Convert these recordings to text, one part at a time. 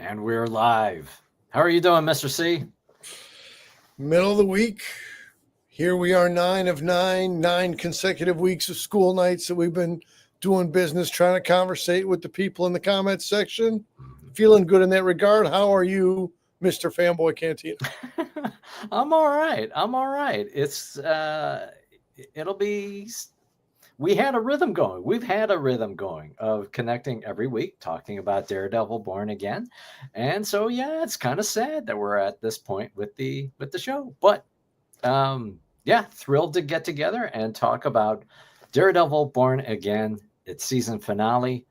And we're live. How are you doing, Mr. C? Middle of the week. Here we are, 9 of 9 consecutive weeks of school nights that we've been doing business, trying to conversate with the people in the comments section. Feeling good in that regard. How are you, Mr. Fanboy Cantina? I'm all right. We had a rhythm going. We've had a rhythm going of connecting every week, talking about Daredevil Born Again. And so, yeah, it's kind of sad that we're at this point with the show. But thrilled to get together and talk about Daredevil Born Again, its season finale.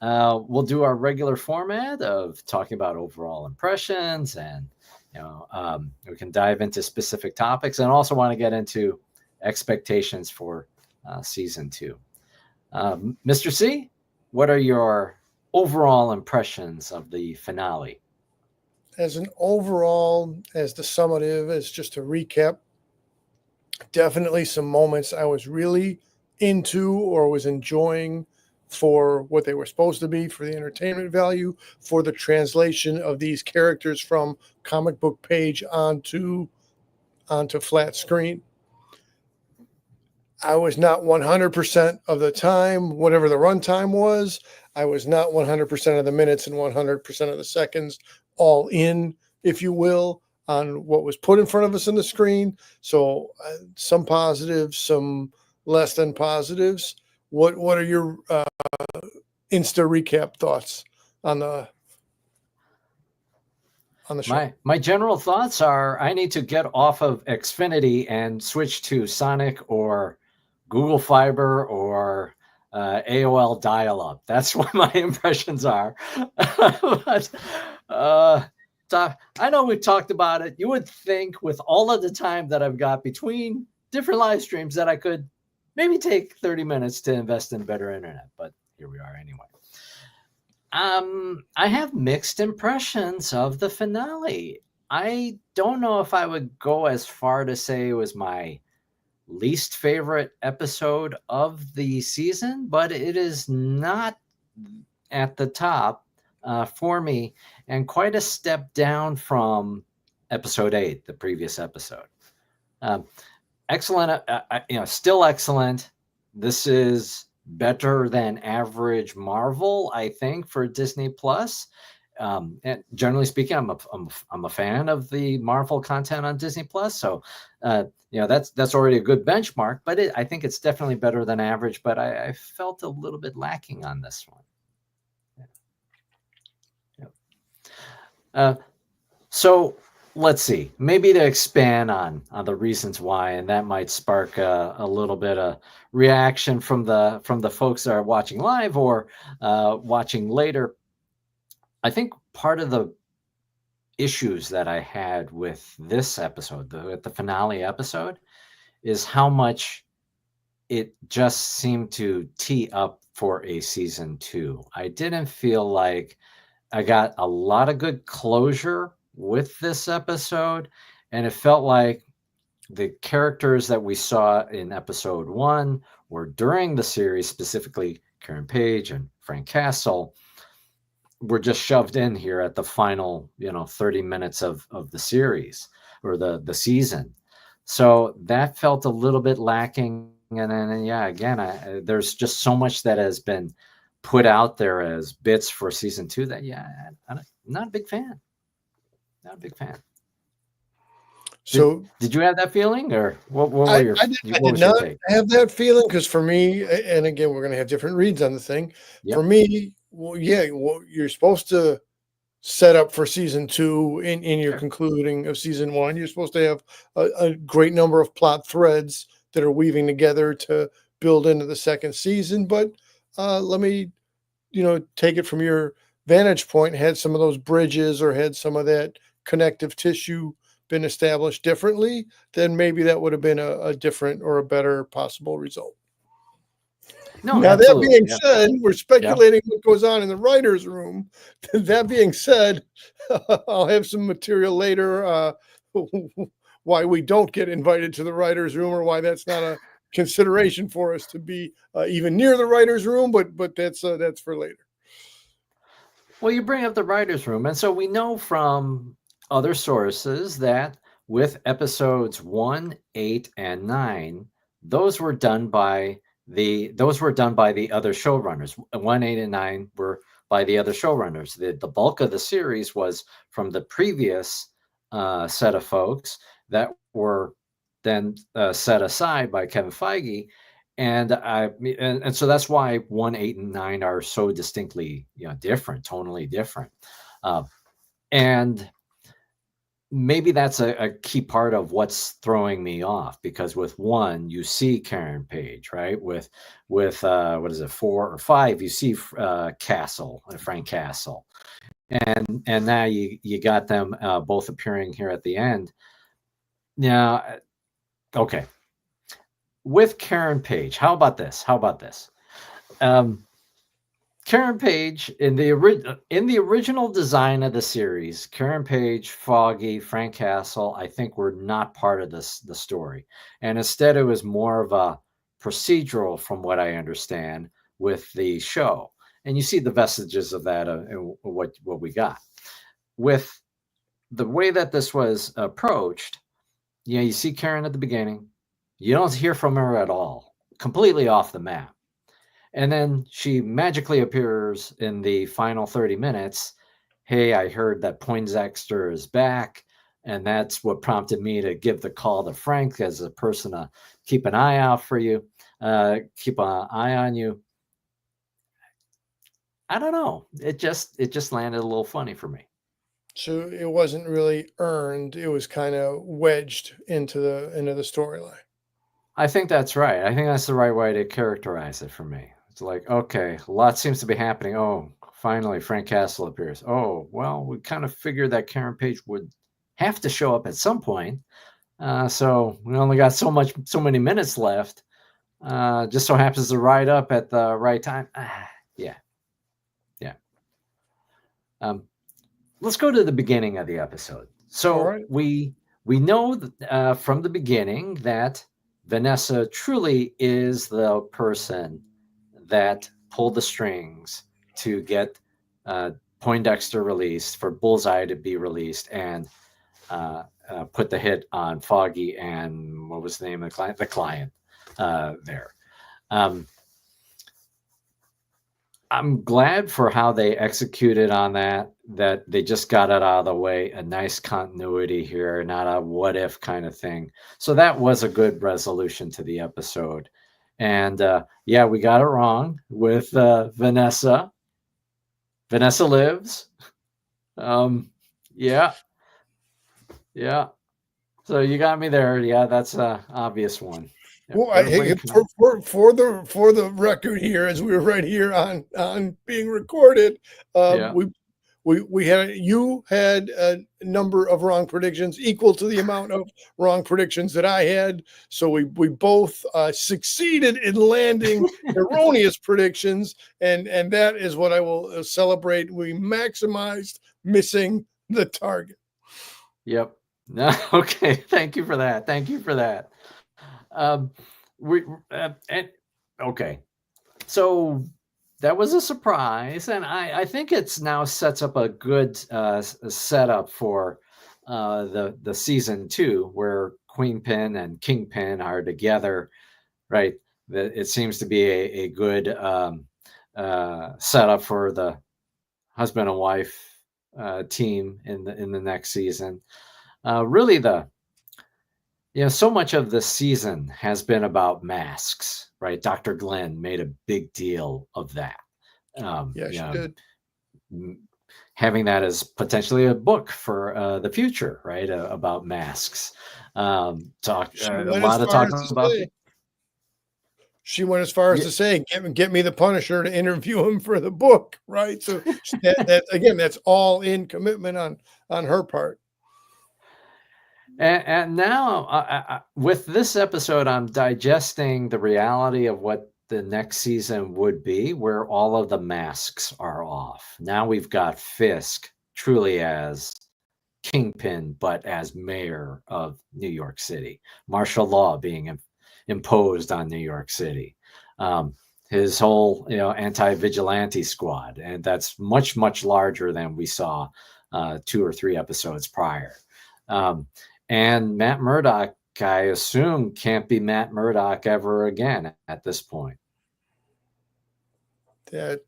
We'll do our regular format of talking about overall impressions, and we can dive into specific topics, and also want to get into expectations for season 2. Mr. C, what are your overall impressions of the finale? As an overall, as the summative, as just a recap, definitely some moments I was really into or was enjoying for what they were supposed to be, for the entertainment value, for the translation of these characters from comic book page onto flat screen. I was not 100% of the time, whatever the runtime was. I was not 100% of the minutes and 100% of the seconds all in, if you will, on what was put in front of us on the screen. So some positives, some less than positives. What are your Insta recap thoughts on the show? My general thoughts are I need to get off of Xfinity and switch to Sonic or Google Fiber or AOL dial-up. That's what my impressions are. But I know we've talked about it. You would think with all of the time that I've got between different live streams that I could maybe take 30 minutes to invest in better internet, but here we are anyway. I have mixed impressions of the finale. I don't know if I would go as far to say it was my least favorite episode of the season, but it is not at the top for me, and quite a step down from episode 8, the previous episode. Excellent, still excellent. This is better than average Marvel, I think, for Disney Plus. And generally speaking, I'm a fan of the Marvel content on Disney Plus, so that's already a good benchmark. But I think it's definitely better than average. But I felt a little bit lacking on this one. So let's see. Maybe to expand on the reasons why, and that might spark a little bit of reaction from the folks that are watching live or watching later. I think part of the issues that I had with this episode, the finale episode, is how much it just seemed to tee up for a season 2. I didn't feel like I got a lot of good closure with this episode, and it felt like the characters that we saw in episode 1 or during the series, specifically Karen Page and Frank Castle, were just shoved in here at the final 30 minutes of the series or the season. So that felt a little bit lacking. And then again, there's just so much that has been put out there as bits for season 2 that I'm not a big fan. So did you have that feeling, or what were your? I did not have that feeling, because for me, and again, we're going to have different reads on the thing. Yep. For me, you're supposed to set up for season 2 in your concluding of season 1. You're supposed to have a great number of plot threads that are weaving together to build into the second season. But let me, take it from your vantage point. Had some of those bridges or had some of that connective tissue been established differently, then maybe that would have been a different or a better possible result. No, now, that being said, we're speculating what goes on in the writer's room. That being said, I'll have some material later why we don't get invited to the writer's room, or why that's not a consideration for us to be even near the writer's room, but that's for later. Well, you bring up the writer's room. And so we know from other sources that with episodes 1, 8, and 9, those were done by the other showrunners. 1, 8, and 9 were by the other showrunners. The bulk of the series was from the previous set of folks that were then set aside by Kevin Feige, and so that's why 1, 8, and 9 are so distinctly different, tonally different, uh, and maybe that's a key part of what's throwing me off, because with 1 you see Karen Page, right? With what is it, 4 or 5, you see Castle, Frank Castle, and now you got them both appearing here at the end. Now, okay, with Karen Page, how about this? Karen Page in the original design of the series, Karen Page, Foggy, Frank Castle, I think were not part of the story, and instead it was more of a procedural, from what I understand, with the show, and you see the vestiges of that in what we got with the way that this was approached. You see Karen at the beginning, you don't hear from her at all, completely off the map. And then she magically appears in the final 30 minutes. Hey, I heard that Poindexter is back. And that's what prompted me to give the call to Frank as a person to keep an eye out for you, keep an eye on you. I don't know. It just landed a little funny for me. So it wasn't really earned. It was kind of wedged into the storyline. I think that's right. I think that's the right way to characterize it for me. It's like, okay, a lot seems to be happening. Oh, finally, Frank Castle appears. Oh, well, we kind of figured that Karen Page would have to show up at some point. So we only got so many minutes left. Just so happens to ride up at the right time. Yeah. Let's go to the beginning of the episode. So right. we know from the beginning that Vanessa truly is the person that pulled the strings to get Poindexter released, for Bullseye to be released, and put the hit on Foggy and what was the name of the client? The client there. I'm glad for how they executed on that they just got it out of the way, a nice continuity here, not a what if kind of thing. So that was a good resolution to the episode. And yeah, we got it wrong with Vanessa. Vanessa lives. Yeah. So you got me there. Yeah, that's an obvious one. Well, for the record here, as we were right here on being recorded, Yeah. we had you had a number of wrong predictions equal to the amount of wrong predictions that I had. So we both succeeded in landing erroneous predictions, and that is what I will celebrate. We maximized missing the target. Yep. Okay. Thank you for that. Okay. So that was a surprise, and I think it's now sets up a good setup for the season 2, where Queenpin and Kingpin are together, right? It seems to be a good setup for the husband and wife team in the next season. Really, so much of the season has been about masks, right? Dr. Glenn made a big deal of that. She did. Having that as potentially a book for the future, right? About masks. A lot of talk about. She went as far as to say, "Get me the Punisher to interview him for the book," right? So that's all in commitment on her part. And now, with this episode, I'm digesting the reality of what the next season would be, where all of the masks are off. Now we've got Fisk truly as Kingpin, but as mayor of New York City. Martial law being imposed on New York City. his whole anti-vigilante squad, and that's much larger than we saw 2 or 3 episodes prior. And Matt Murdock, I assume, can't be Matt Murdock ever again at this point. That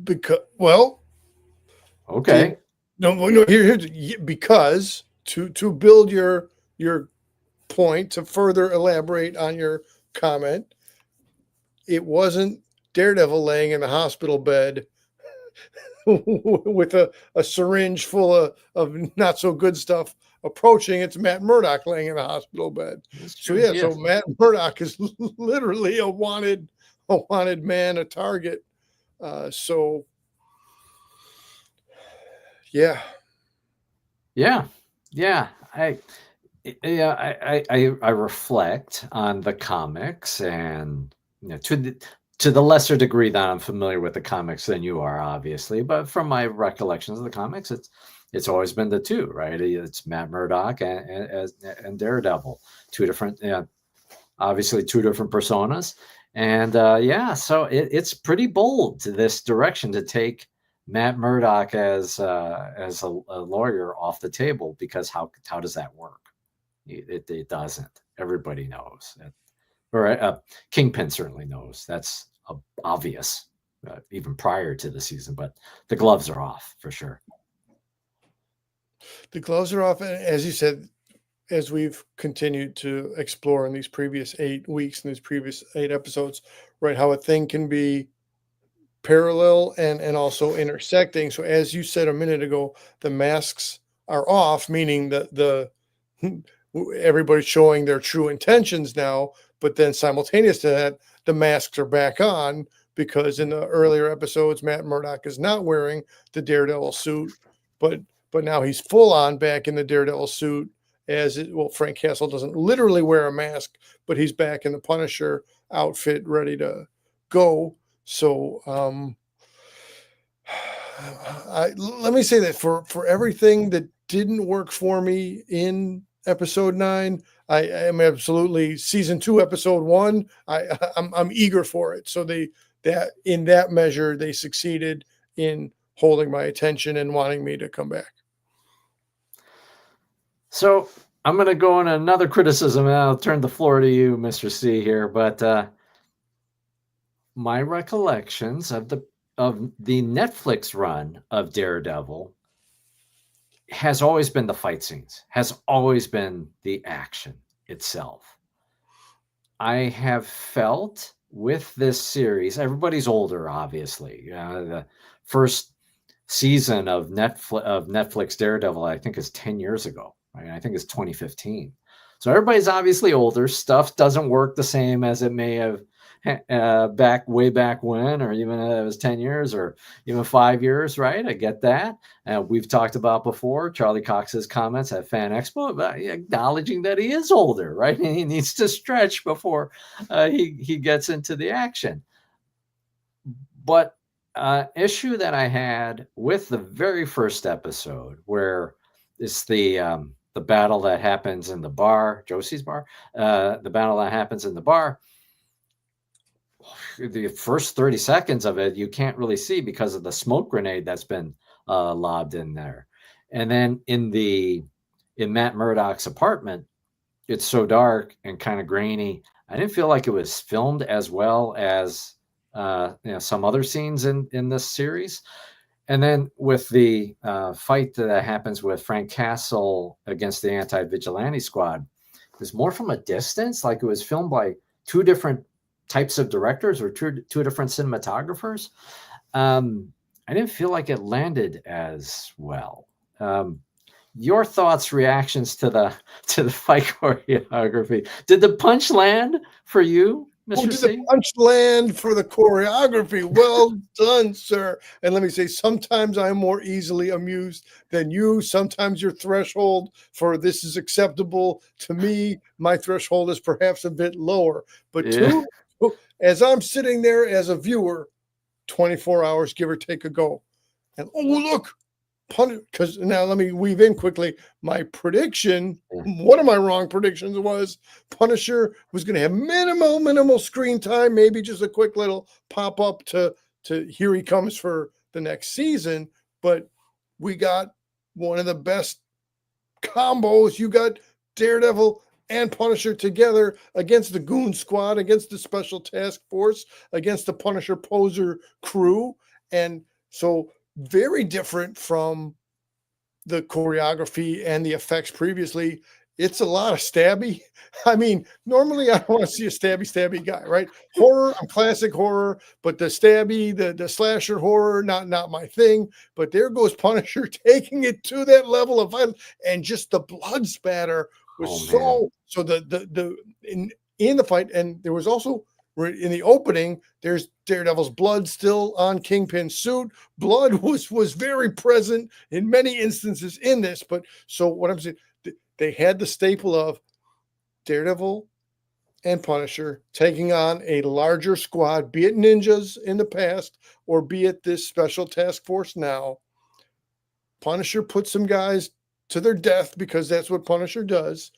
because okay. Here because to build your point, to further elaborate on your comment, it wasn't Daredevil laying in the hospital bed with a syringe full of not so good stuff approaching. It's Matt Murdock laying in a hospital bed. So yeah, so Matt Murdock is literally a wanted man, a target. So yeah. I reflect on the comics, and to the lesser degree that I'm familiar with the comics than you are, obviously, but from my recollections of the comics, it's always been the two, right? It's Matt Murdock and Daredevil, two different, obviously two different personas, and so it's pretty bold to this direction to take Matt Murdock as a lawyer off the table, because how does that work? It doesn't. Everybody knows, or Kingpin certainly knows. That's obvious, even prior to the season. But the gloves are off for sure. The gloves are off, and as you said, as we've continued to explore in these previous 8 weeks, in these previous 8 episodes, right, how a thing can be parallel and also intersecting. So as you said a minute ago, the masks are off, meaning that the everybody's showing their true intentions now, but then simultaneous to that, the masks are back on, because in the earlier episodes, Matt Murdock is not wearing the Daredevil suit, but now he's full on back in the Daredevil suit. Frank Castle doesn't literally wear a mask, but he's back in the Punisher outfit, ready to go. So let me say that for everything that didn't work for me in episode 9, I am absolutely season 2, episode 1. I'm eager for it. So that in that measure, they succeeded in holding my attention and wanting me to come back. So I'm going to go on another criticism, and I'll turn the floor to you, Mr. C here. But my recollections of the Netflix run of Daredevil has always been the fight scenes, has always been the action itself. I have felt with this series, everybody's older, obviously. The first season of Netflix Daredevil, I think, is 10 years ago. Right? I think it's 2015. So everybody's obviously older. Stuff doesn't work the same as it may have way back when, or even it was 10 years or even 5 years, right? I get that. We've talked about before Charlie Cox's comments at Fan Expo about acknowledging that he is older, right? And he needs to stretch before he gets into the action. But issue that I had with the very first episode, where it's the battle that happens in the bar, Josie's bar, the battle that happens in the bar, the first 30 seconds of it, you can't really see because of the smoke grenade that's been lobbed in there. And then in Matt Murdock's apartment, it's so dark and kind of grainy. I didn't feel like it was filmed as well as some other scenes in this series. And then with the fight that happens with Frank Castle against the anti-vigilante squad, it was more from a distance, like it was filmed by two different types of directors or two different cinematographers. I didn't feel like it landed as well. Your thoughts, reactions to the fight choreography? Did the punch land for you, Mr. C? Did the punch land for the choreography? Well done, sir. And let me say, sometimes I'm more easily amused than you. Sometimes your threshold for this is acceptable to me, my threshold is perhaps a bit lower. But as I'm sitting there as a viewer, 24 hours, give or take, ago, and oh, look, because now let me weave in quickly. My prediction, Yeah. one of my wrong predictions was Punisher was going to have minimal screen time, maybe just a quick little pop up to here he comes for the next season. But we got one of the best combos. You got Daredevil and Punisher together against the Goon Squad, against the Special Task Force, against the Punisher Poser crew. And so very different from the choreography and the effects previously. It's a lot of stabby. I mean, normally I don't want to see a stabby guy, right? Horror, I'm classic horror, but the stabby, the slasher horror, not my thing. But there goes Punisher taking it to that level of violence, and just the blood spatter was so the in the fight, and there was also in the opening, there's Daredevil's blood still on Kingpin's suit. Blood was very present in many instances in this. But so what I'm saying, they had the staple of Daredevil and Punisher taking on a larger squad, be it ninjas in the past or be it this special task force now. Punisher put some guys to their death because that's what Punisher does.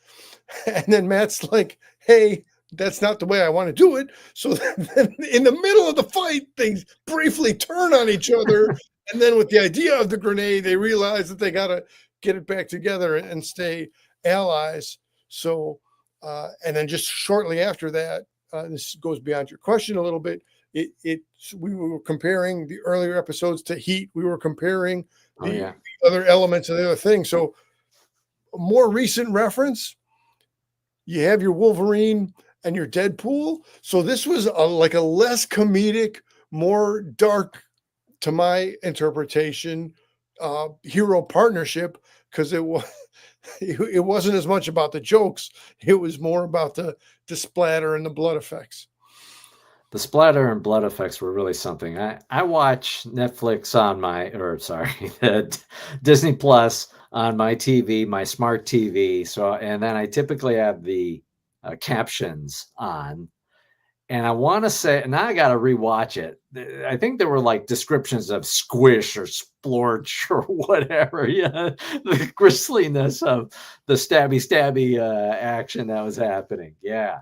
And then Matt's like, hey, that's not the way I want to do it. So then in the middle of the fight, things briefly turn on each other. And then with the idea of the grenade, they realize that they got to get it back together and stay allies. So, and then just shortly after that, this goes beyond your question a little bit. We were comparing the earlier episodes to Heat. We were comparing the other elements of the other thing. So a more recent reference, you have your Wolverine and your Deadpool. So this was like a less comedic, more dark, to my interpretation, hero partnership, because it wasn't as much about the jokes. It was more about the splatter and the blood effects. The splatter and blood effects were really something. I watch Netflix on Disney Plus on my TV, my smart TV. So, and then I typically have the captions on. And I want to say, now I got to rewatch it. I think there were like descriptions of squish or splorch or whatever. Yeah, the grisliness of the stabby action that was happening. Yeah.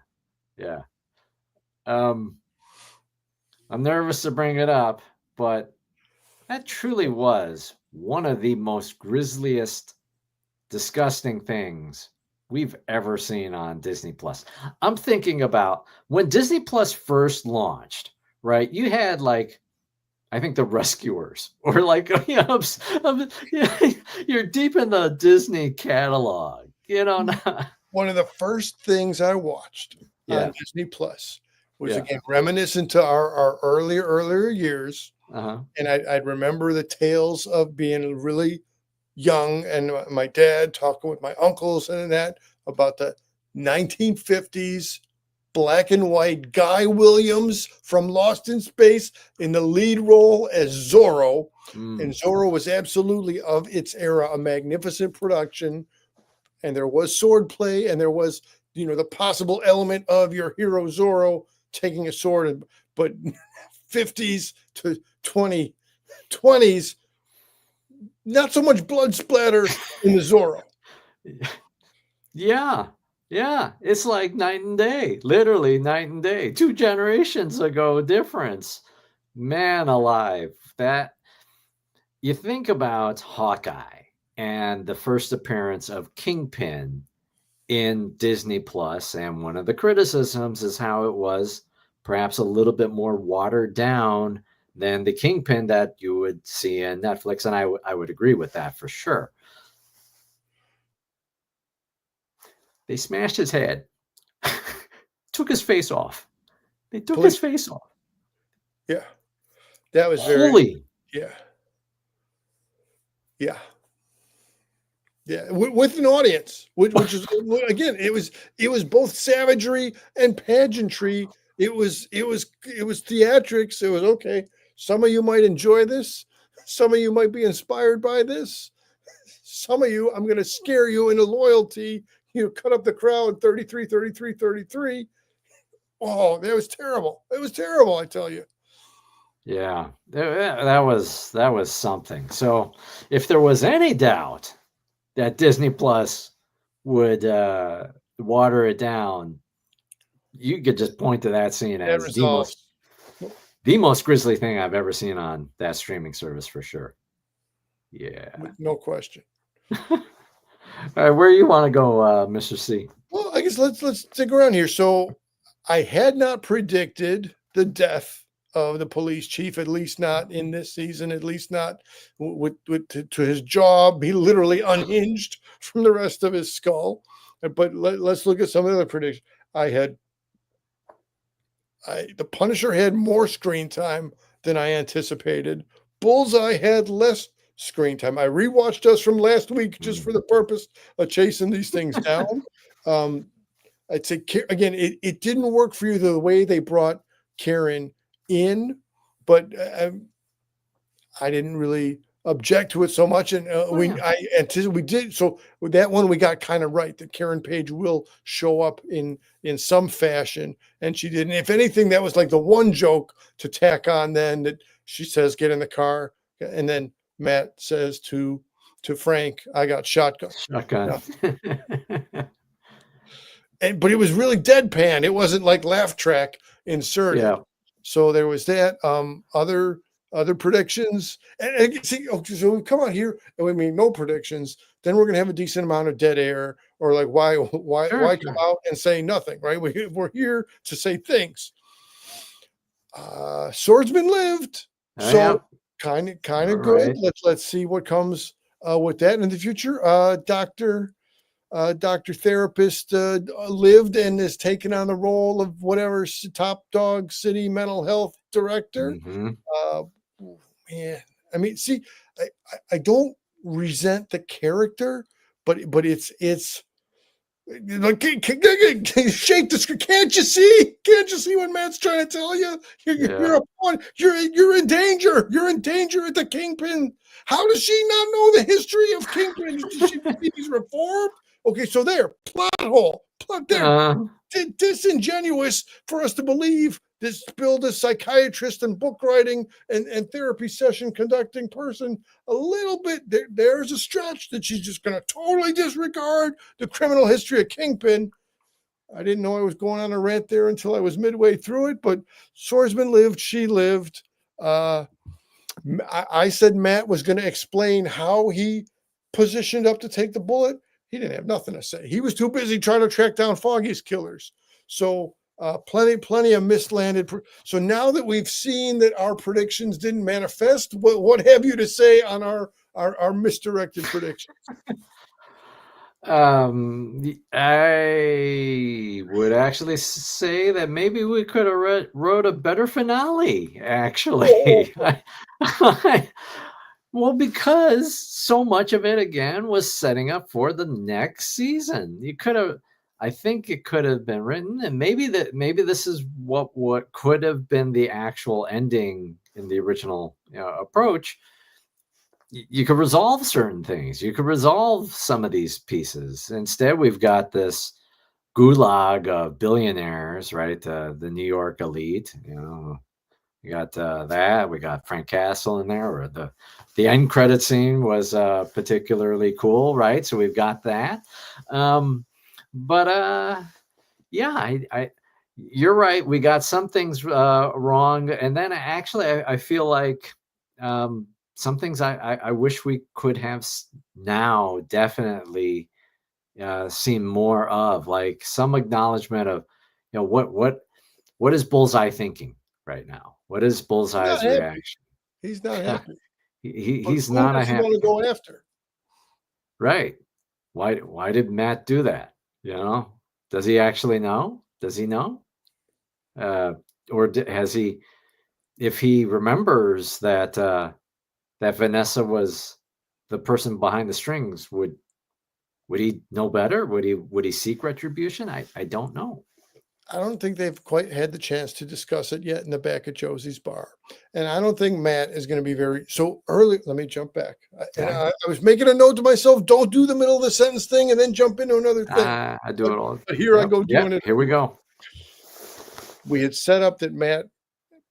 I'm nervous to bring it up, but that truly was one of the most grisliest, disgusting things we've ever seen on Disney Plus. I'm thinking about when Disney Plus first launched, right? You had like, I think the Rescuers, or like, you're deep in the Disney catalog, One of the first things I watched on Disney Plus was again reminiscent to our earlier years. And I'd remember the tales of being really young and my dad talking with my uncles and that about the 1950s black and white Guy Williams from Lost in Space in the lead role as Zorro. And Zorro was absolutely of its era a magnificent production. And there was sword play, and there was, the possible element of your hero Zorro taking a sword, but 50s to 2020s, not so much blood splatter in the Zorro. Yeah. It's like night and day, literally night and day. 2 generations ago difference. Man alive. That you think about Hawkeye and the first appearance of Kingpin in Disney Plus, and one of the criticisms is how it was perhaps a little bit more watered down than the Kingpin that you would see in Netflix, and I would agree with that for sure. They smashed his head, took his face off. They took his face off. Yeah, that was Holy. Yeah. With an audience, which is again, it was both savagery and pageantry. It was theatrics. It was okay. Some of you might enjoy this. Some of you might be inspired by this. Some of you, I'm going to scare you into loyalty. Cut up the crowd 33. Oh, that was terrible. It was terrible, I tell you. Yeah, that was something. So, if there was any doubt that Disney Plus would water it down, you could just point to that scene That as resolves. the most grisly thing I've ever seen on that streaming service for sure. Yeah. No question. All right, where you want to go, Mr. C? Well, I guess let's stick around here. So I had not predicted the death of the police chief, at least not in this season, at least not to his job. He literally unhinged from the rest of his skull. But let's look at some of the other predictions. The Punisher had more screen time than I anticipated. Bullseye had less screen time. I rewatched us from last week just for the purpose of chasing these things down. I'd say again, it didn't work for you the way they brought Karen in, but I didn't really object to it so much, and I anticipated we did. So with that one, we got kind of right that Karen Page will show up in some fashion, and she didn't. If anything, that was like the one joke to tack on. Then that she says, "Get in the car," and then Matt says to Frank, "I got shotgun." Shotgun. But it was really deadpan. It wasn't like laugh track inserted. Yeah. So there was that. Other predictions, and see, okay, so we come out here and we make no predictions. Then we're gonna have a decent amount of dead air, or like why come out and say nothing, right? We're here to say things. Swordsman lived, so kind of good. Right. Let's see what comes with that in the future. Doctor Therapist lived and is taking on the role of whatever top dog city mental health director. Mm-hmm. Man, I mean, see, I don't resent the character, but it's like shake the screen. Can't you see? Can't you see what Matt's trying to tell you? You're in danger. You're in danger at the Kingpin. How does she not know the history of Kingpin? Does she think he's reformed? Okay, so there, plot hole. Plot there. Disingenuous for us to believe this Bill, this psychiatrist and book writing and therapy session conducting person, a little bit, there's a stretch that she's just going to totally disregard the criminal history of Kingpin. I didn't know I was going on a rant there until I was midway through it, but Swordsman lived, she lived. I said Matt was going to explain how he positioned up to take the bullet. He didn't have nothing to say. He was too busy trying to track down Foggy's killers. So plenty of mislanded. So now that we've seen that our predictions didn't manifest, what have you to say on our misdirected predictions? I would actually say that maybe we could have wrote a better finale, actually. Well, because so much of it, again, was setting up for the next season. I think it could have been written, and maybe this is what could have been the actual ending in the original approach. You could resolve certain things. You could resolve some of these pieces. Instead, we've got this gulag of billionaires, right? The New York elite, We got that. We got Frank Castle in there, or the end credit scene was particularly cool, right? So we've got that. You're right. We got some things wrong, and then actually, I feel like some things I wish we could have now definitely seen more of, like some acknowledgement of, what is Bullseye thinking right now? What is Bullseye's reaction? He's not happy. He's not a happy. Want to go after. Right. Why did Matt do that? Does he actually know? Does he know? Or has he? If he remembers that that Vanessa was the person behind the strings, would he know better? Would he seek retribution? I don't know. I don't think they've quite had the chance to discuss it yet in the back of Josie's bar. And I don't think Matt is going to be very so early. Let me jump back. I was making a note to myself, don't do the middle of the sentence thing and then jump into another thing. I do it all. But here I go doing it. Here we go. We had set up that Matt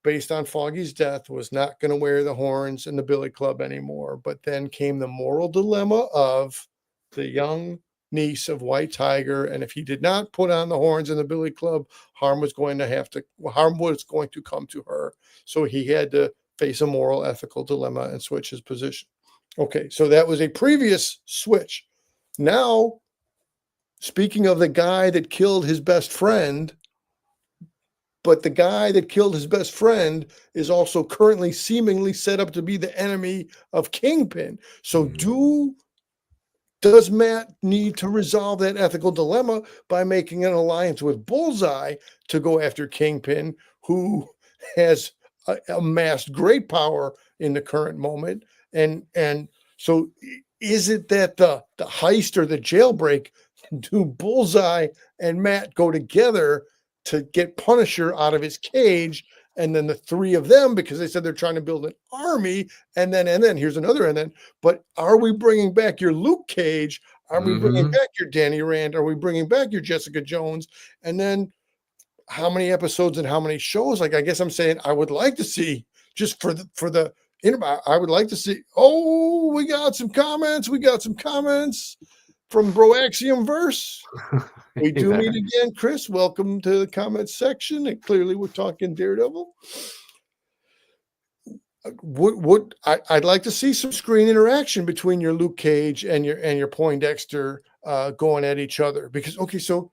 based on Foggy's death, was not going to wear the horns in the Billy Club anymore. But then came the moral dilemma of the young niece of White Tiger, and if he did not put on the horns in the Billy Club, harm was going to come to her. So he had to face a moral, ethical dilemma and switch his position. Okay, so that was a previous switch. Now, speaking of the guy that killed his best friend, but the guy that killed his best friend is also currently seemingly set up to be the enemy of Kingpin. So does Matt need to resolve that ethical dilemma by making an alliance with Bullseye to go after Kingpin, who has amassed great power in the current moment? And so is it that the heist or the jailbreak, do Bullseye and Matt go together to get Punisher out of his cage? And then the three of them, because they said they're trying to build an army, and then here's another, and then, but are we bringing back your Luke Cage? Are we bringing back your Danny Rand? Are we bringing back your Jessica Jones? And then how many episodes and how many shows? Like, I guess I'm saying I would like to see, just for the I would like to see. Oh, we got some comments. From Broaxium Verse. We do meet again, Chris. Welcome to the comments section. And clearly, we're talking Daredevil. I'd like to see some screen interaction between your Luke Cage and your Poindexter going at each other, because so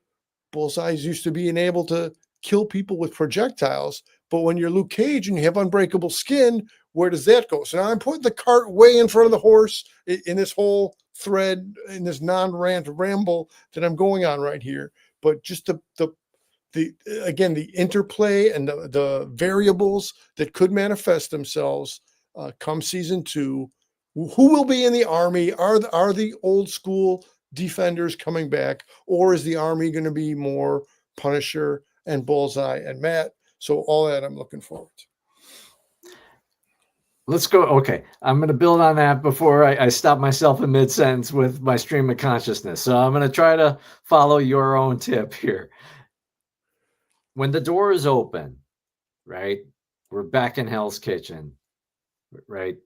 Bullseye's used to being able to kill people with projectiles, but when you're Luke Cage and you have unbreakable skin, where does that go? So now I'm putting the cart way in front of the horse in this whole thread, in this non-rant ramble that I'm going on right here. But just the interplay and the variables that could manifest themselves come season 2. Who will be in the army? Are the old school defenders coming back, or is the army going to be more Punisher and Bullseye and Matt? So all that I'm looking forward to. Let's go. Okay, I'm going to build on that before I stop myself in mid-sentence with my stream of consciousness. So I'm going to try to follow your own tip here. When the door is open, right, we're back in Hell's Kitchen, right?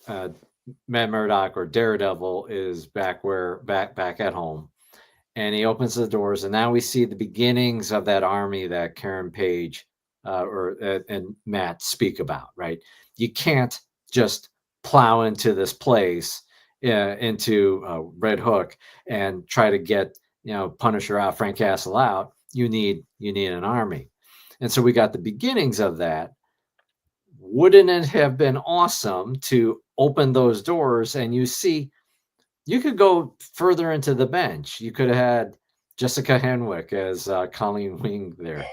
Matt Murdock, or Daredevil, is back at home, and he opens the doors, and now we see the beginnings of that army that Karen Page and Matt speak about, right? You can't just plow into this place, into Red Hook, and try to get Punisher out, Frank Castle out. You need an army, and so we got the beginnings of that. Wouldn't it have been awesome to open those doors and you could go further into the bench? You could have had Jessica Henwick as Colleen Wing there,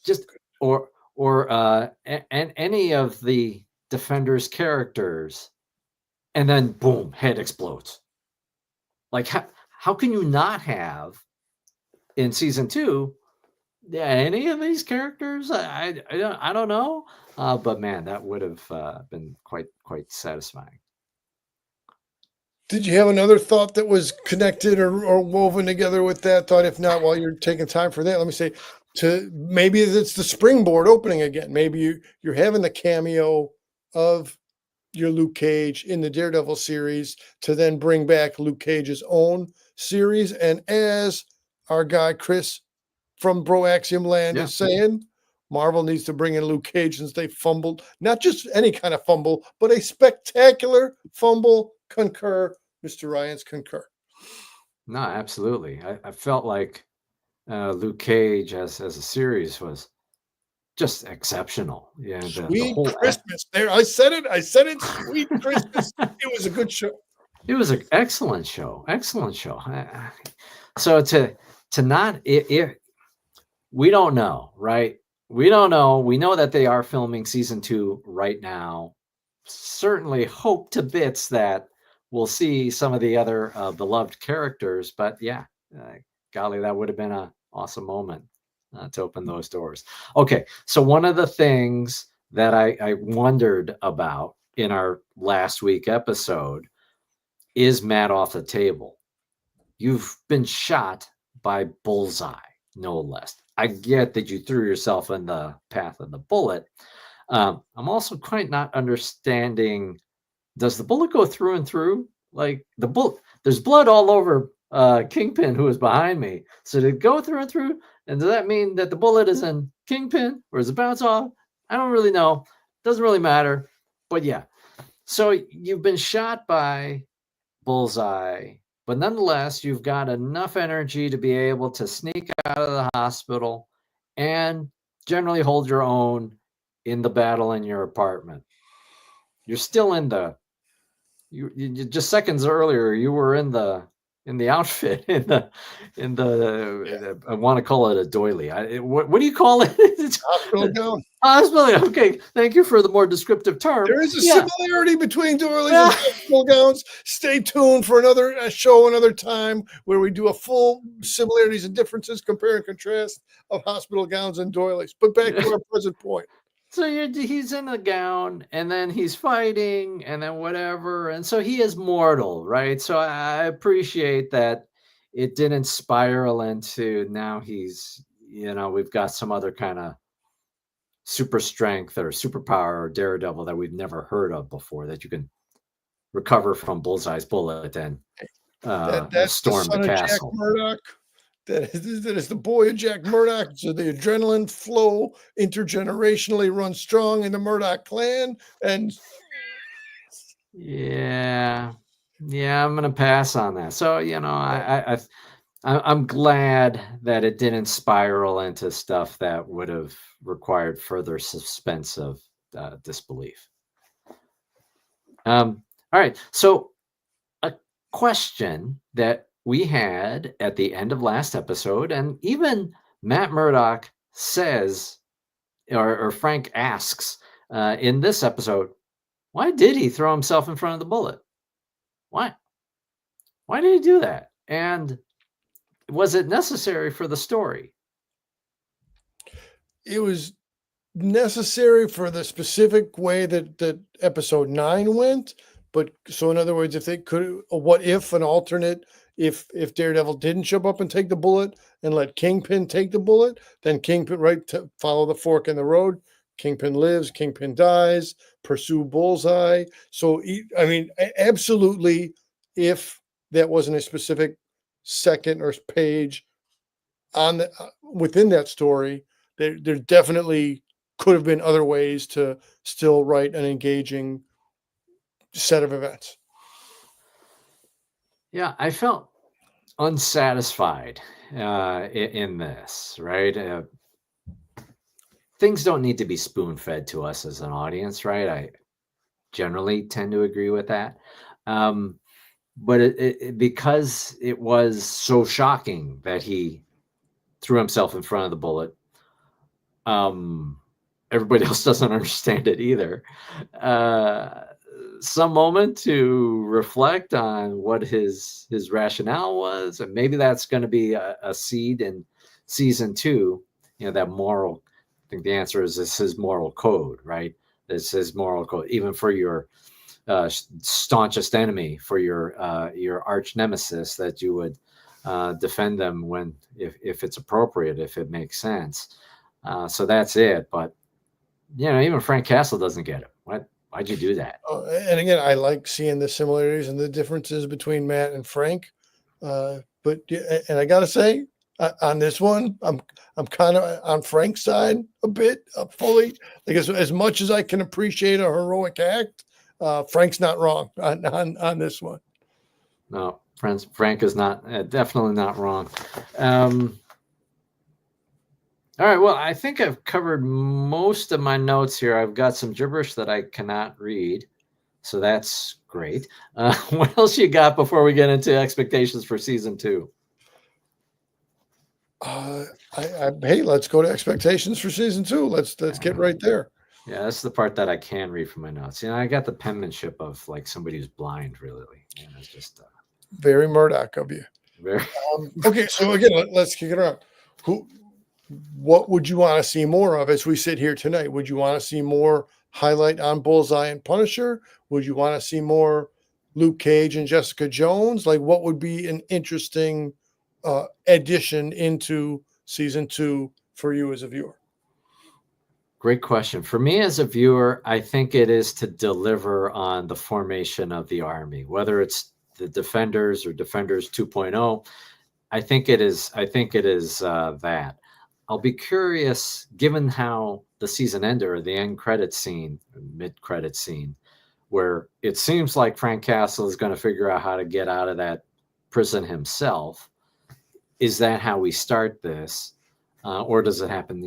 just or and any of the Defenders characters, and then boom, head explodes. Like, how can you not have in season 2? Yeah, any of these characters? I don't know, but man, that would have been quite satisfying. Did you have another thought that was connected or woven together with that thought? If not, while you're taking time for that, let me say, maybe it's the springboard opening again. Maybe you're having the cameo of your Luke Cage in the Daredevil series to then bring back Luke Cage's own series. And as our guy Chris from Broaxium Land is saying, Marvel needs to bring in Luke Cage since they fumbled, not just any kind of fumble, but a spectacular fumble. Concur, Mr. Ryans, concur. No, absolutely. I felt like Luke Cage as a series was just exceptional. Yeah, Sweet the whole Christmas. There, I said it. Sweet Christmas. It was a good show. It was an excellent show. Excellent show. So to not if we don't know, right? We don't know. We know that they are filming season 2 right now. Certainly hope to bits that we'll see some of the other beloved characters, but golly, that would have been an awesome moment to open those doors. Okay, so one of the things that I wondered about in our last week episode is Matt off the table. You've been shot by Bullseye, no less. I get that you threw yourself in the path of the bullet. I'm also quite not understanding, does the bullet go through and through? Like the bullet, there's blood all over Kingpin, who is behind me. So did it go through and through? And does that mean that the bullet is in Kingpin or does it bounce off? I don't really know. Doesn't really matter. But yeah. So you've been shot by Bullseye, but nonetheless, you've got enough energy to be able to sneak out of the hospital and generally hold your own in the battle in your apartment. You're still in the you just seconds earlier you were in the outfit in the I want to call it a doily. What do you call it? Hospital gown. Hospital. Okay, thank you for the more descriptive term. There is a Yeah. similarity between doilies and hospital gowns. Stay tuned for another show, another time, where we do a full similarities and differences, compare and contrast of hospital gowns and doilies. But back to our present point. So he's in a gown, and then he's fighting, and then whatever, and so he is mortal, right? So I appreciate that it didn't spiral into now he's, we've got some other kind of super strength or superpower or daredevil that we've never heard of before that you can recover from Bullseye's bullet and That's storm the castle. Jack Murdoch. That is the boy of Jack Murdoch. So the adrenaline flow intergenerationally runs strong in the Murdoch clan. And yeah, I'm gonna pass on that. So I'm glad that it didn't spiral into stuff that would have required further suspense of disbelief. All right, so a question that we had at the end of last episode, and even Matt Murdock says, or Frank asks in this episode, why did he throw himself in front of the bullet? Why? Why did he do that? And was it necessary for the story? it was necessary for the specific way that episode 9 went. But so in other words, if they could, what if an alternate, if Daredevil didn't jump up and take the bullet and let Kingpin take the bullet, then Kingpin, right, to follow the fork in the road. Kingpin lives, Kingpin dies, pursue Bullseye. So I mean, absolutely, if that wasn't a specific second or page on the within that story, there definitely could have been other ways to still write an engaging set of events. Yeah, I felt unsatisfied in this, right? Things don't need to be spoon fed to us as an audience, right? I generally tend to agree with that. But because it was so shocking that he threw himself in front of the bullet, everybody else doesn't understand it either. Some moment to reflect on what his rationale was, and maybe that's going to be a seed in season 2. That moral. I think the answer is it's his moral code, right? It's his moral code, even for your staunchest enemy, for your arch nemesis, that you would defend them when if it's appropriate, if it makes sense. So that's it. But even Frank Castle doesn't get it. Why'd you do that? And again, I like seeing the similarities and the differences between Matt and Frank. But I gotta say, on this one, I'm kind of on Frank's side a bit, fully. Like as much as I can appreciate a heroic act, Frank's not wrong on this one. No, Frank is not definitely not wrong. All right, well, I think I've covered most of my notes here. I've got some gibberish that I cannot read, so that's great. What else you got before we get into expectations for season 2? Hey, let's go to expectations for season 2. Let's get right there. Yeah, that's the part that I can read from my notes. I got the penmanship of like somebody who's blind, really. It's just very Murdoch of you. Very. Okay, so again, let's kick it around. What would you want to see more of as we sit here tonight? Would you want to see more highlight on Bullseye and Punisher? Would you want to see more Luke Cage and Jessica Jones? Like, what would be an interesting addition into season 2 for you as a viewer? Great question. For me as a viewer, I think it is to deliver on the formation of the Army, whether it's the Defenders or Defenders 2.0. I think it is. I think it is that. I'll be curious, given how the season ended or the end credit scene, mid credit scene, where it seems like Frank Castle is going to figure out how to get out of that prison himself. Is that how we start this? Or does it happen?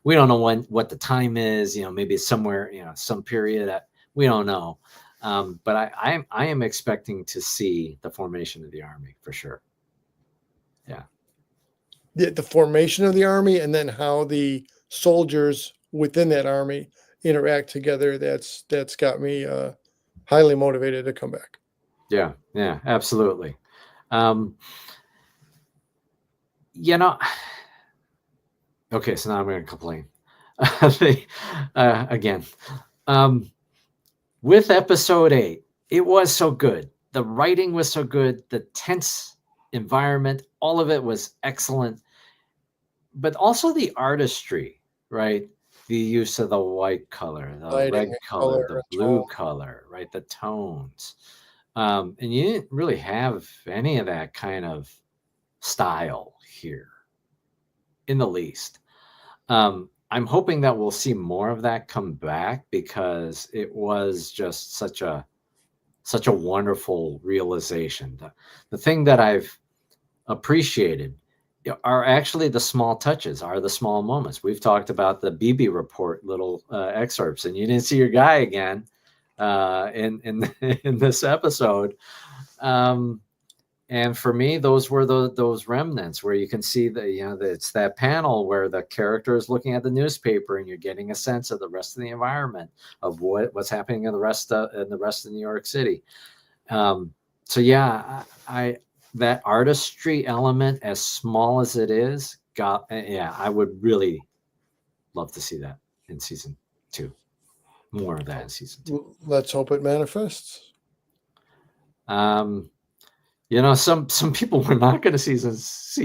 We don't know what the time is. Maybe it's somewhere. Some period that we don't know. But I am expecting to see the formation of the Army for sure. Yeah. The formation of the Army, and then how the soldiers within that Army interact together. That's got me highly motivated to come back. Yeah, absolutely. Okay, so now I'm going to complain again. With episode 8, it was so good. The writing was so good. The tense environment, all of it was excellent. But also the artistry, right? The use of the white color, the Lighting, red color, the blue tone. color, right? The tones. And you didn't really have any of that kind of style here in the least. I'm hoping that we'll see more of that come back, because it was just such a wonderful realization. The thing that I've appreciated are actually the small touches, are the small moments. We've talked about the BB report little excerpts, and you didn't see your guy again in this episode. And for me, those were those remnants where you can see it's that panel where the character is looking at the newspaper, and you're getting a sense of the rest of the environment of what's happening in the rest of New York City. So yeah, that artistry element, as small as it is, I would really love to see that in season 2. More of that in season 2. Let's hope it manifests. Some people we're not going to see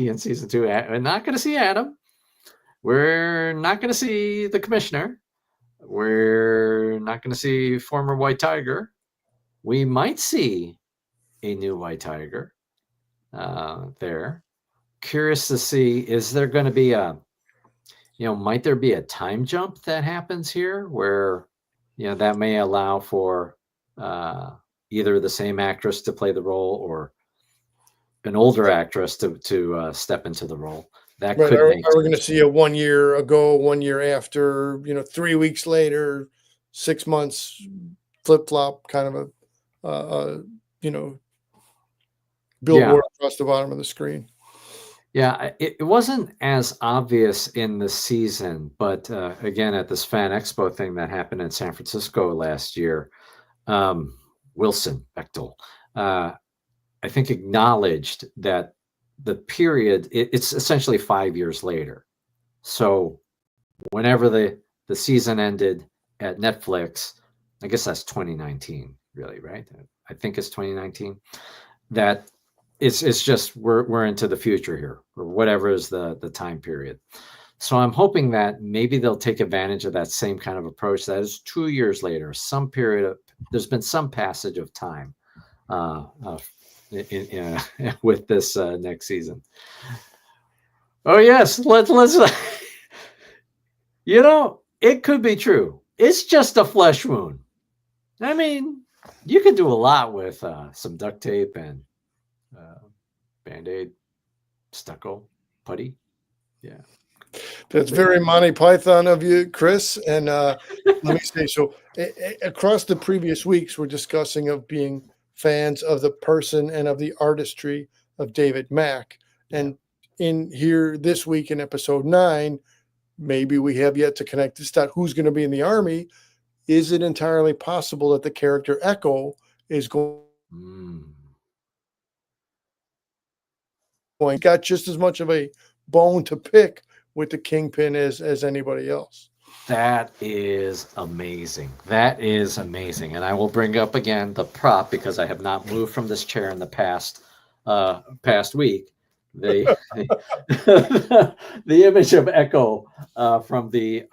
in season 2. We're not going to see Adam. We're not going to see the Commissioner. We're not going to see former White Tiger. We might see a new White Tiger there. Curious to see, is there going to be might there be a time jump that happens here where, that may allow for either the same actress to play the role or an older actress to step into the role. That could Are make we going to see a 1 year ago, 1 year after, 3 weeks later, 6 months, flip flop kind of a billboard across the bottom of the screen? Yeah, it wasn't as obvious in the season, but again, at this Fan Expo thing that happened in San Francisco last year, Wilson Bechtel, I think, acknowledged that the period, it's essentially 5 years later. So whenever the season ended at Netflix, I guess that's 2019, really, right? I think it's 2019. That it's just we're into the future here, or whatever is the time period. So I'm hoping that maybe they'll take advantage of that same kind of approach. That is 2 years later, some period there's been some passage of time with this next season. Oh yes, let's it could be true. It's just a flesh wound. I mean, you can do a lot with some duct tape and Band-Aid, stucco, putty. Yeah. That's very Monty Python of you, Chris. And let me say, so across the previous weeks, we're discussing of being fans of the person and of the artistry of David Mack. And in here this week in episode 9, maybe we have yet to connect this dot. Who's going to be in the Army? Is it entirely possible that the character Echo is going got just as much of a bone to pick with the Kingpin as anybody else? That is amazing. That is amazing. And I will bring up again the prop, because I have not moved from this chair in the past week. the the image of Echo from the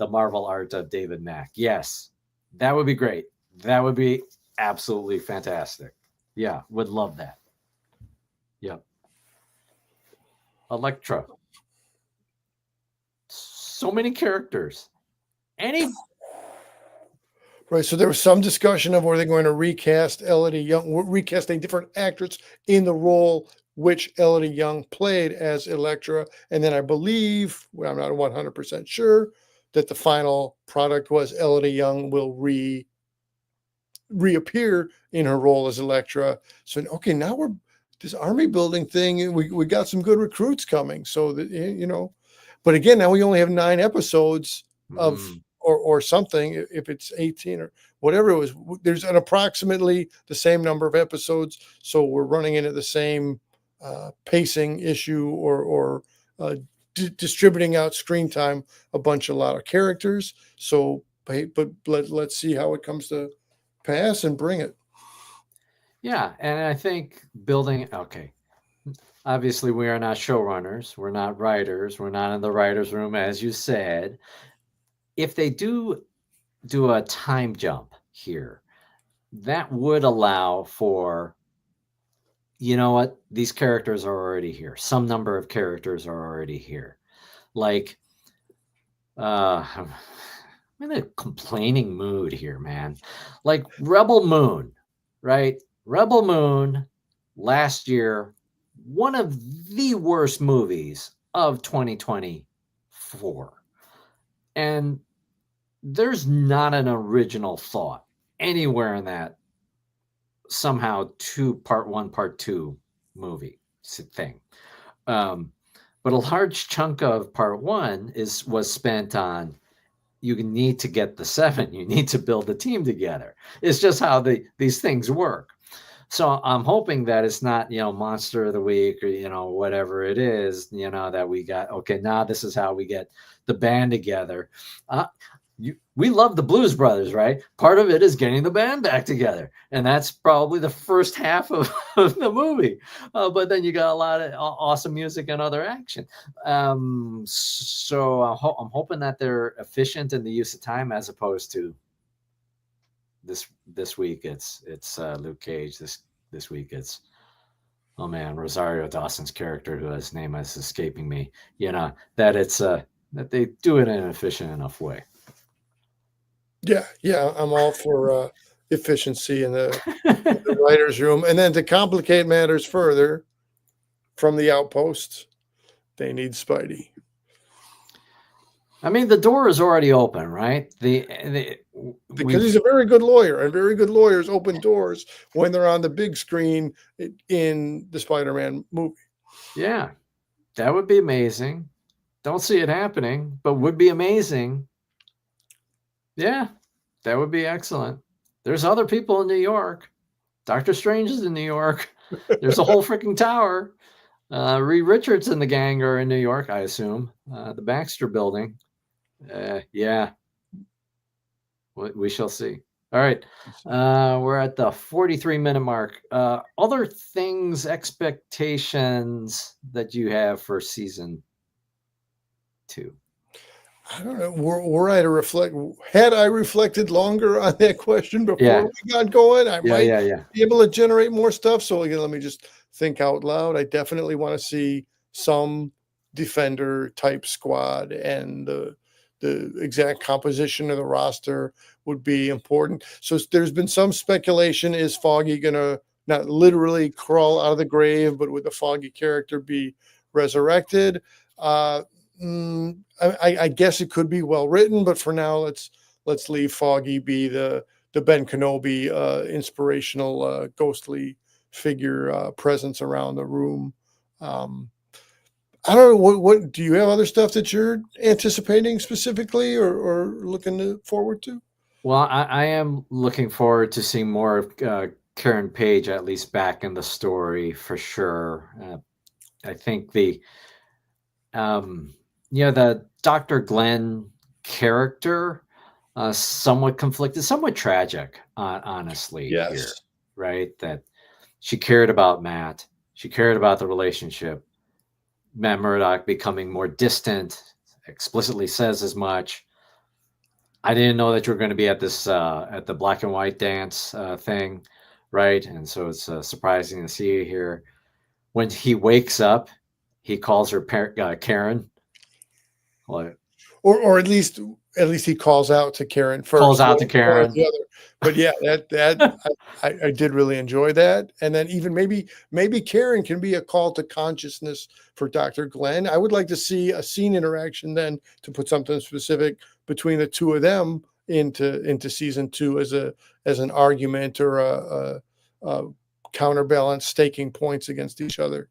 Marvel art of David Mack. Yes, that would be great. That would be absolutely fantastic. Yeah, would love that. Yep. Elektra. So many characters. Any Right. So there was some discussion of were they going to recast Elodie Young, recast a different actress in the role which Elodie Young played as Elektra. And then I believe, well, I'm not 100% sure, that the final product was Elodie Young will reappear in her role as Elektra. So okay, now we're this army building thing, and we got some good recruits coming. So that but again, now we only have 9 episodes of or something. If it's 18 or whatever it was, there's an approximately the same number of episodes. So we're running into the same pacing issue or distributing out screen time a lot of characters. So, but let's see how it comes to pass and bring it. Yeah, and I think building okay. Obviously, we are not showrunners, we're not writers, we're not in the writers' room, as you said. If they do a time jump here, that would allow for, you know what, these characters are already here. Some number of characters are already here. Like, I'm in a complaining mood here, man. Like Rebel Moon, right? Rebel Moon last year, one of the worst movies of 2024. And there's not an original thought anywhere in that somehow part one, part two movie thing. But a large chunk of part one was spent on you need to get the 7. You need to build the team together. It's just how these things work. So I'm hoping that it's not, monster of the week or, whatever it is, that we got. Okay, now this is how we get the band together. We love the Blues Brothers, right? Part of it is getting the band back together. And that's probably the first half of the movie. But then you got a lot of awesome music and other action. So I'm hoping that they're efficient in the use of time as opposed to this week. It's Luke Cage. This week it's, oh man, Rosario Dawson's character, whose name is escaping me, that it's that they do it in an efficient enough way. Yeah, I'm all for efficiency in the writer's room. And then to complicate matters further, from the Outpost, they need Spidey. I mean, the door is already open, right? Because he's a very good lawyer, and very good lawyers open doors when they're on the big screen in the Spider-Man movie. Yeah, that would be amazing. Don't see it happening, but would be amazing. Yeah, that would be excellent. There's other people in New York. Doctor Strange is in New York. There's a whole freaking tower. Reed Richards and the gang are in New York, I assume. The Baxter Building. Yeah. We shall see. All right. We're at the 43-minute mark. Other things, expectations that you have for season 2? I don't know. Were I to reflect, had I reflected longer on that question before we got going, I might be able to generate more stuff. So again, let me just think out loud. I definitely want to see some Defender type squad, and the exact composition of the roster would be important. So there's been some speculation: is Foggy gonna not literally crawl out of the grave, but would the Foggy character be resurrected? I guess it could be well written, but for now, let's leave Foggy be the Ben Kenobi inspirational ghostly figure presence around the room. I don't know what do you have other stuff that you're anticipating specifically or looking forward to? Well, I am looking forward to seeing more of Karen Page, at least back in the story for sure. I think the Dr. Glenn character, somewhat conflicted, somewhat tragic, honestly, here, right? That she cared about Matt. She cared about the relationship. Matt Murdock becoming more distant, explicitly says as much. I didn't know that you were going to be at this at the black and white dance thing, right? And so it's surprising to see you here. When he wakes up, he calls her Karen. Like, or at least he calls out to Karen calls first, out to or Karen. the other. But yeah, that I did really enjoy that. And then even maybe Karen can be a call to consciousness for Dr. Glenn. I would like to see a scene interaction then to put something specific between the two of them into season 2 as an argument or a counterbalance, staking points against each other.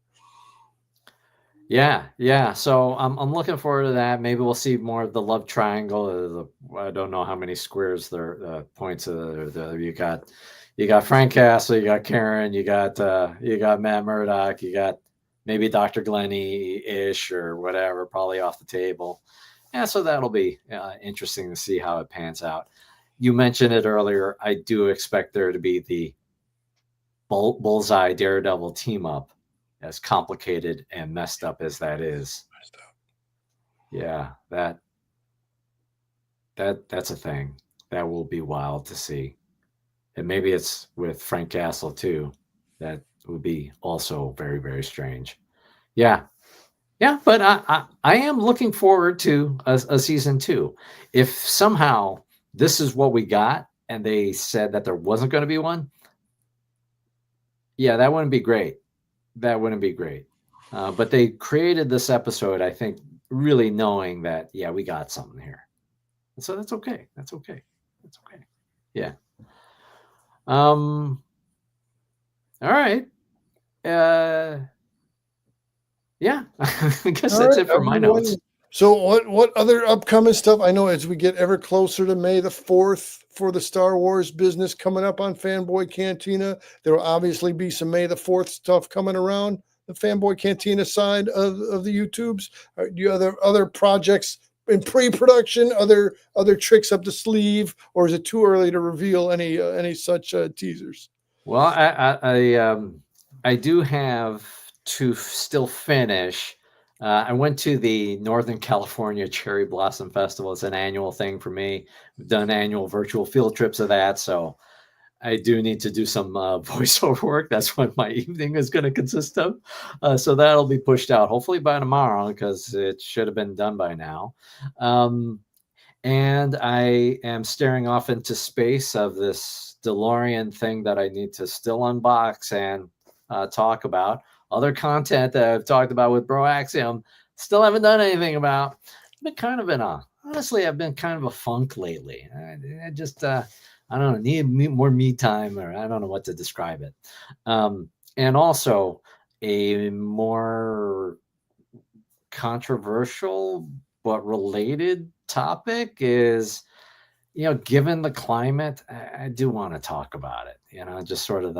Yeah. So I'm looking forward to that. Maybe we'll see more of the love triangle. I don't know how many squares there points you got Frank Castle, you got Karen, you got Matt Murdock, you got maybe Dr. Glenny ish or whatever, probably off the table. Yeah, so that'll be interesting to see how it pans out. You mentioned it earlier. I do expect there to be the Bullseye Daredevil team up, as complicated and messed up as that is. Yeah, that's a thing. That will be wild to see. And maybe it's with Frank Castle too. That would be also very, very strange. Yeah. Yeah, but I am looking forward to a season 2. If somehow this is what we got and they said that there wasn't going to be one, yeah, that wouldn't be great. That wouldn't be great. But they created this episode, I think, really knowing that, yeah, we got something here. And so that's okay. That's okay. That's okay. Yeah. All right. Yeah, I guess that's it for my notes. So what other upcoming stuff? I know as we get ever closer to May the 4th for the Star Wars business coming up on Fanboy Cantina, there will obviously be some May the 4th stuff coming around the Fanboy Cantina side of the YouTubes. Do you have other projects in pre-production, other tricks up the sleeve, or is it too early to reveal any such teasers? Well, I do have to still finish. I went to the Northern California Cherry Blossom Festival. It's an annual thing for me. We've done annual virtual field trips of that, so I do need to do some voiceover work. That's what my evening is going to consist of. So that'll be pushed out hopefully by tomorrow because it should have been done by now. And I am staring off into space of this DeLorean thing that I need to still unbox and talk about. Other content that I've talked about with Bro Axiom, still haven't done anything about. Honestly, I've been kind of a funk lately. I just, I don't know, need more me time, or I don't know what to describe it. And also a more controversial but related topic is, given the climate, I do want to talk about it. Just sort of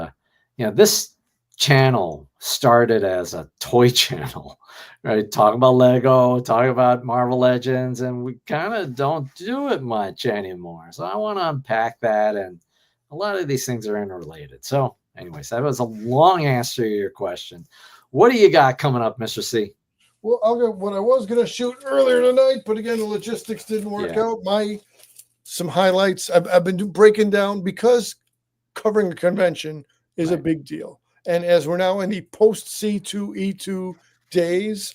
this channel started as a toy channel, right? Talk about Lego, talk about Marvel Legends, and we kind of don't do it much anymore. So I want to unpack that, and a lot of these things are interrelated. So anyways, that was a long answer to your question. What do you got coming up, Mr. C? Well, I'll go what I was going to shoot earlier tonight, but again, the logistics didn't work out. Some highlights I've been breaking down because covering a convention is a big deal. And as we're now in the post C2E2 days,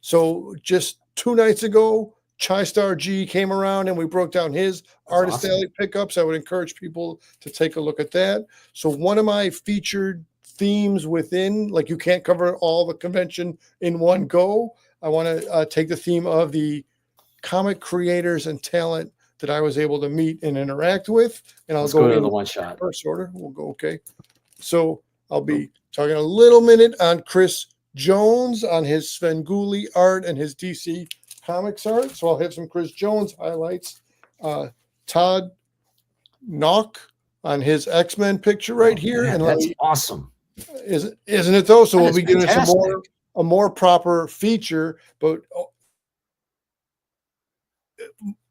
so just 2 nights ago, Chai-Star G came around and we broke down his Artist Alley pickups. I would encourage people to take a look at that. So one of my featured themes within, like you can't cover all the convention in one go. I want to take the theme of the comic creators and talent that I was able to meet and interact with. And Let's go to the one shot. First order. We'll go. Okay. So I'll be talking a little minute on Chris Jones, on his Svengoolie art and his DC Comics art. So I'll have some Chris Jones highlights. Todd Knock on his X-Men picture right here. Man, and that's awesome. Isn't it though? So we'll be getting a more proper feature, but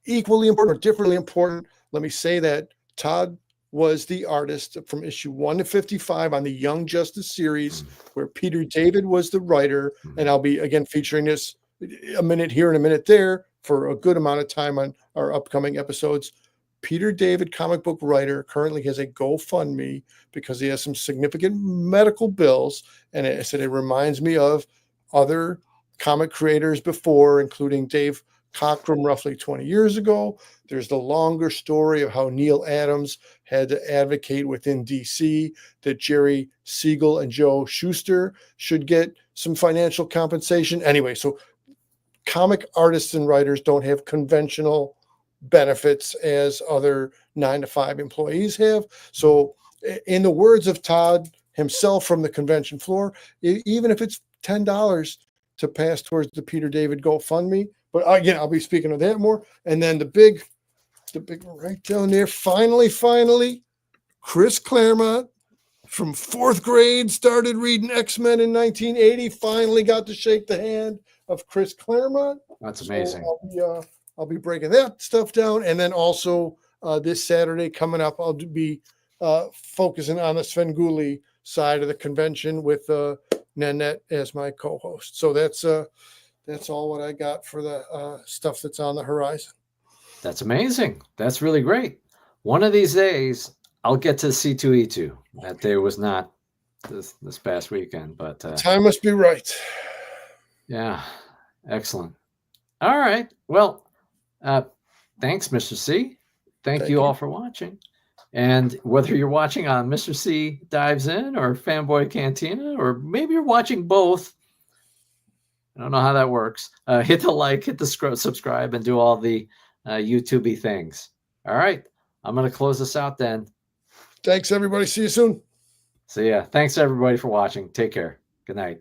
equally important or differently important. Let me say that Todd was the artist from issue 1 to 55 on the Young Justice series, where Peter David was the writer. And I'll be again featuring this a minute here and a minute there for a good amount of time on our upcoming episodes. Peter David, comic book writer, currently has a GoFundMe because he has some significant medical bills. And I said it reminds me of other comic creators before, including Dave Cockrum roughly 20 years ago. There's the longer story of how Neil Adams had to advocate within DC that Jerry Siegel and Joe Shuster should get some financial compensation. Anyway, so comic artists and writers don't have conventional benefits as other 9-to-5 employees have. So in the words of Todd himself from the convention floor, even if it's $10 to pass towards the Peter David GoFundMe, but again, I'll be speaking of that more. And then the big one right down there, finally, Chris Claremont from 4th grade, started reading X-Men in 1980, finally got to shake the hand of Chris Claremont. That's amazing. So I'll be breaking that stuff down. And then also this Saturday coming up, I'll be focusing on the Svengoolie side of the convention with Nanette as my co-host. So that's all what I got for the stuff that's on the horizon. That's amazing. That's really great. One of these days, I'll get to C2E2. That day was not this past weekend, but time must be right. Yeah, excellent. All right. Well, thanks, Mr. C. Thank you all for watching. And whether you're watching on Mr. C Dives In or Fanboy Cantina, or maybe you're watching both, I don't know how that works. Hit the like, hit the subscribe, and do all the YouTube-y things. All right. I'm going to close this out then. Thanks, everybody. See you soon. See ya. Thanks, everybody, for watching. Take care. Good night.